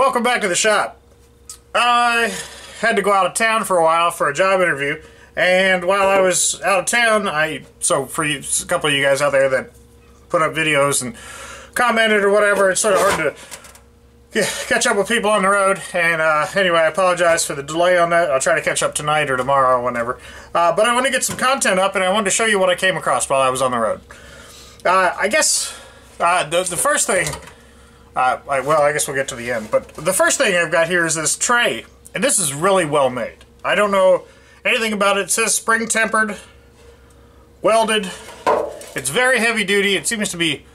Welcome back to the shop. I had to go out of town for a while for a job interview, and while I was out of town, so for you, a couple of you guys out there that put up videos and commented or whatever, it's sort of hard to catch up with people on the road, and anyway, I apologize for the delay on that. I'll try to catch up tonight or tomorrow or whenever. But I want to get some content up, and I wanted to show you what I came across while I was on the road. I guess the first thing, well, I guess we'll get to the end, but the first thing I've got here is this tray, and this is really well made. I don't know anything about it. It says spring tempered, welded. It's very heavy duty. It seems to be,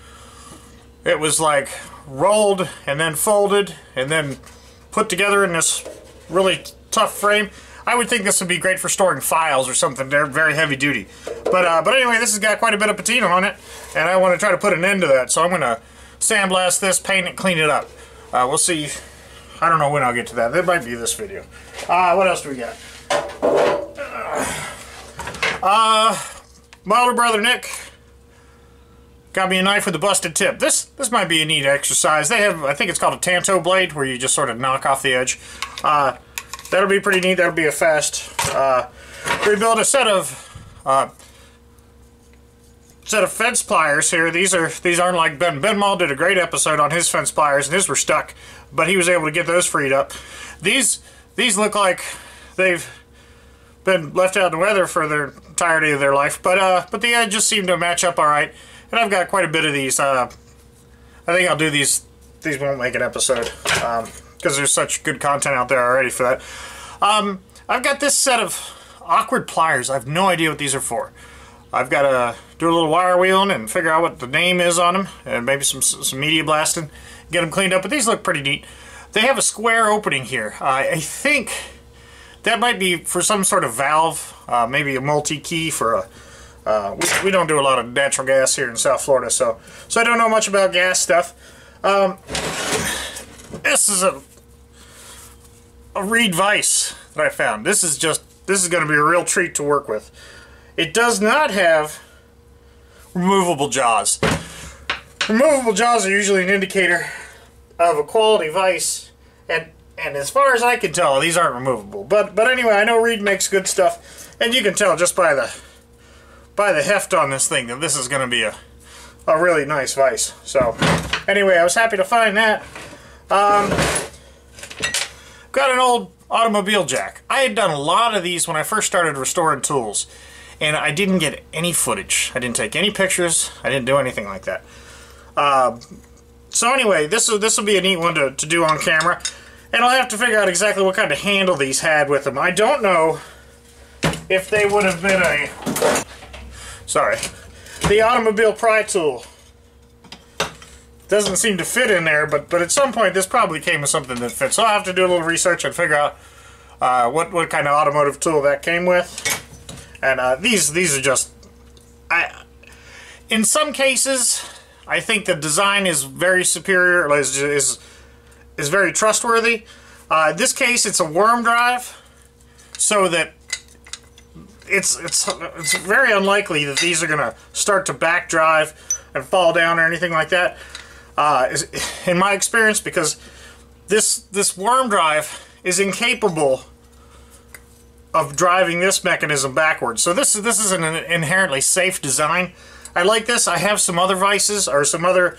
it was like rolled and then folded and then put together in this really tough frame. I would think this would be great for storing files or something. They're very heavy duty. But anyway, this has got quite a bit of patina on it, and I want to try to put an end to that. So I'm going to sandblast this, paint it, clean it up. We'll see. I don't know when I'll get to that. That might be this video. What else do we got? My older brother Nick got me a knife with a busted tip. This might be a neat exercise. They have, I think it's called a tanto blade, where you just sort of knock off the edge. That'll be pretty neat. That'll be a fast rebuild. A set of fence pliers here. These aren't like Ben. Ben Mall did a great episode on his fence pliers, and his were stuck, but he was able to get those freed up. These look like they've been left out in the weather for their entirety of their life, but the edges seem to match up all right. And I've got quite a bit of these. I think I'll do these. These won't make an episode because there's such good content out there already for that. I've got this set of awkward pliers. I have no idea what these are for. I've got to do a little wire wheeling and figure out what the name is on them, and maybe some media blasting, get them cleaned up. But these look pretty neat. They have a square opening here. I think that might be for some sort of valve, maybe a multi-key for a... we don't do a lot of natural gas here in South Florida, so I don't know much about gas stuff. This is a reed vise that I found. This is going to be a real treat to work with. It does not have removable jaws. Removable jaws are usually an indicator of a quality vise, and as far as I can tell, these aren't removable. But anyway, I know Reed makes good stuff, and you can tell just by the heft on this thing that this is going to be a really nice vise. So anyway, I was happy to find that. Got an old automobile jack. I had done a lot of these when I first started restoring tools, and I didn't get any footage. I didn't take any pictures. I didn't do anything like that. So anyway, this will be a neat one to do on camera, and I'll have to figure out exactly what kind of handle these had with them. I don't know if they would have been the automobile pry tool doesn't seem to fit in there, but at some point this probably came with something that fits. So I'll have to do a little research and figure out what kind of automotive tool that came with. And these are just, in some cases, I think the design is very superior, is very trustworthy. In this case, it's a worm drive, so that it's very unlikely that these are going to start to back drive and fall down or anything like that. In my experience, because this worm drive is incapable of driving this mechanism backwards. So this is an inherently safe design. I like this. I have some other vices, or some other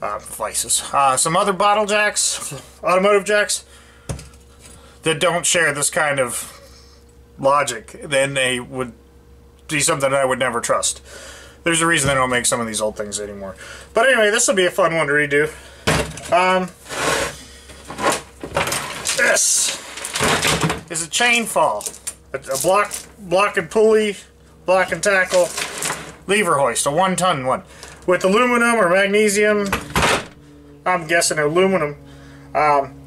some other bottle jacks, automotive jacks, that don't share this kind of logic. Then they would be something that I would never trust. There's a reason they don't make some of these old things anymore. But anyway, this will be a fun one to redo. This is a chain fall. A block and pulley, block and tackle, lever hoist, a 1-ton one. With aluminum or magnesium, I'm guessing aluminum.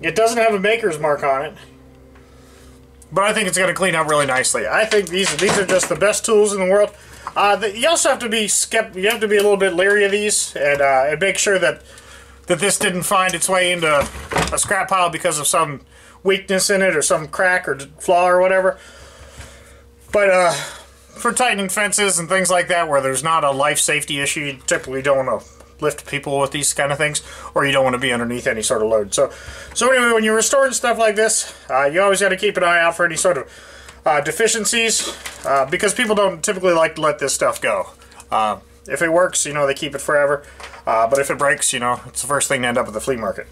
It doesn't have a maker's mark on it, but I think it's going to clean up really nicely. I think these are just the best tools in the world. You also have to be you have to be a little bit leery of these, and make sure that this didn't find its way into a scrap pile because of some weakness in it or some crack or flaw or whatever. But for tightening fences and things like that where there's not a life safety issue, you typically don't want to lift people with these kind of things, or you don't want to be underneath any sort of load. So anyway, when you're restoring stuff like this, you always got to keep an eye out for any sort of deficiencies, because people don't typically like to let this stuff go. If it works, you know, they keep it forever. But if it breaks, you know, it's the first thing to end up at the flea market.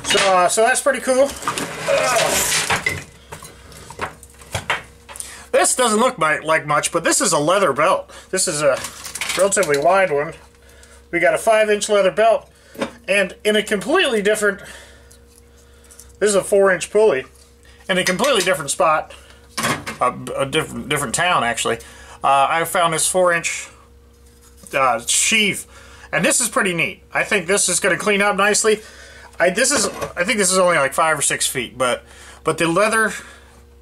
So that's pretty cool. This doesn't look like much, but this is a leather belt. This is a relatively wide one. We got a 5-inch leather belt, and in a completely different, this is a 4-inch pulley, in a completely different spot, a different town actually. I found this 4-inch sheath, and this is pretty neat. I think this is going to clean up nicely. I think this is only like 5 or 6 feet, but the leather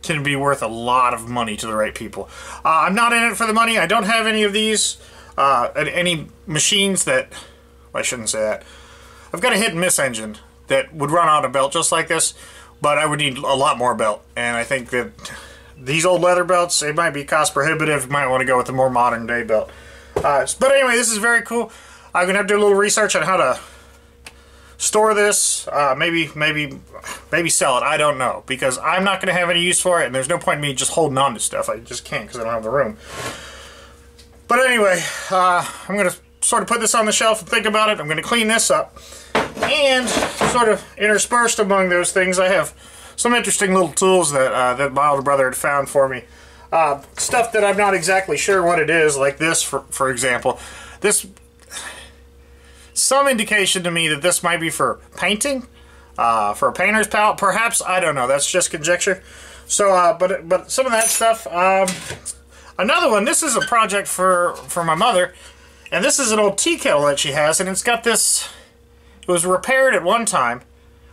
can be worth a lot of money to the right people. I'm not in it for the money. I don't have any of these, any machines that, well, I shouldn't say that. I've got a hit and miss engine that would run out a belt just like this, but I would need a lot more belt. And I think that these old leather belts, it might be cost prohibitive. You might want to go with a more modern day belt. But anyway, this is very cool. I'm gonna have to do a little research on how to store this, maybe sell it. I don't know, because I'm not going to have any use for it, and there's no point in me just holding on to stuff. I just can't because I don't have the room. But anyway, I'm going to sort of put this on the shelf and think about it. I'm going to clean this up, and sort of interspersed among those things, I have some interesting little tools that that my older brother had found for me. Stuff that I'm not exactly sure what it is, like this, for example. This, some indication to me that this might be for painting, for a painter's palette, perhaps. I don't know. That's just conjecture. So, but some of that stuff. Another one. This is a project for my mother, and this is an old tea kettle that she has, and it's got this. It was repaired at one time.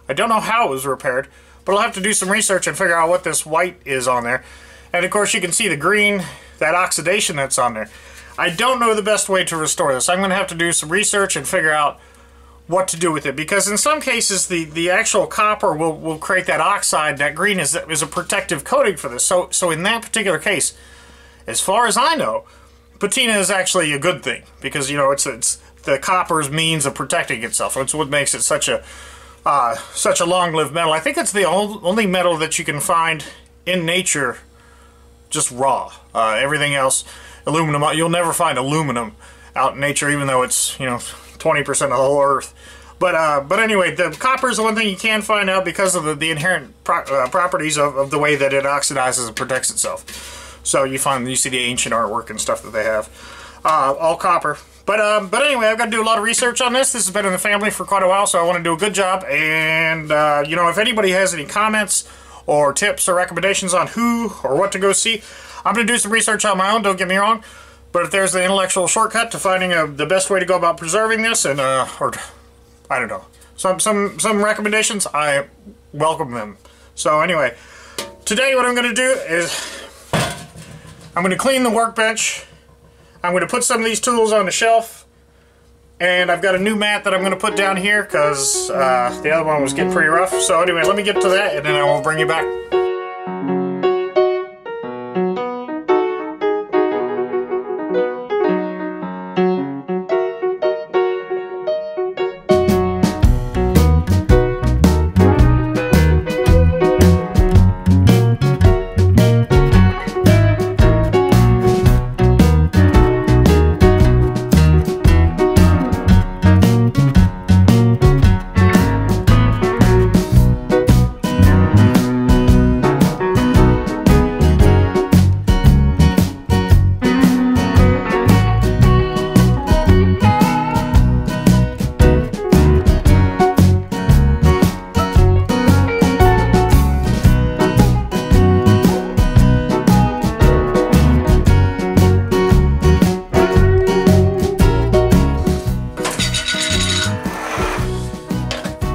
I don't know how it was repaired, but I'll have to do some research and figure out what this white is on there. And of course, you can see the green, that oxidation that's on there. I don't know the best way to restore this. I'm going to have to do some research and figure out what to do with it, because in some cases the actual copper will create that oxide. That green is a protective coating for this. So in that particular case, as far as I know, patina is actually a good thing, because you know it's the copper's means of protecting itself. It's what makes it such a long-lived metal. I think it's the only metal that you can find in nature just raw. Everything else, aluminum, you'll never find aluminum out in nature, even though it's, you know, 20% of the whole earth. But anyway, the copper is the one thing you can find out because of the inherent properties of the way that it oxidizes and protects itself. So you see the ancient artwork and stuff that they have, all copper. But anyway, I've got to do a lot of research on this. This has been in the family for quite a while, so I want to do a good job. And you know, if anybody has any comments or tips or recommendations on who or what to go see, I'm going to do some research on my own, don't get me wrong. But if there's the intellectual shortcut to finding the best way to go about preserving this, and or I don't know, some recommendations, I welcome them. So anyway, today what I'm going to do is I'm going to clean the workbench. I'm going to put some of these tools on the shelf, and I've got a new mat that I'm going to put down here because the other one was getting pretty rough. So anyway, let me get to that, and then I will bring you back.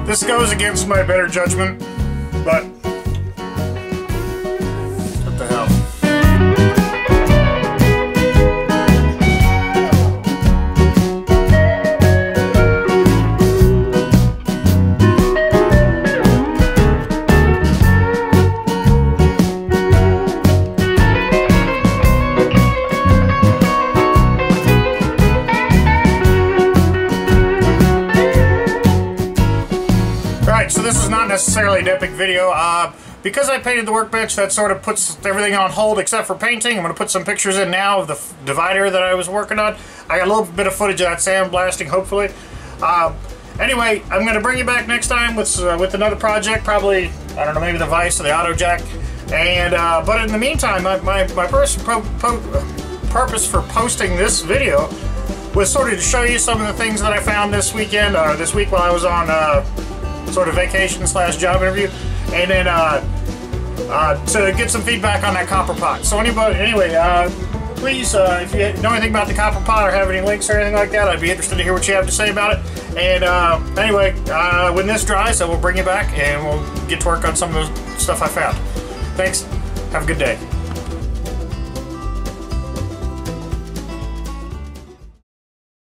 This goes against my better judgment, but what the hell. necessarily an epic video. Because I painted the workbench, that sort of puts everything on hold except for painting. I'm going to put some pictures in now of the divider that I was working on. I got a little bit of footage of that sandblasting, hopefully. Anyway, I'm going to bring you back next time with another project, probably, I don't know, maybe the vise or the auto jack. And but in the meantime, my purpose for posting this video was sort of to show you some of the things that I found this weekend, or this week while I was on sort of vacation / job interview, and then to get some feedback on that copper pot. So anyway, please, if you know anything about the copper pot or have any links or anything like that, I'd be interested to hear what you have to say about it. And anyway, when this dries, I will bring you back and we'll get to work on some of the stuff I found. Thanks. Have a good day.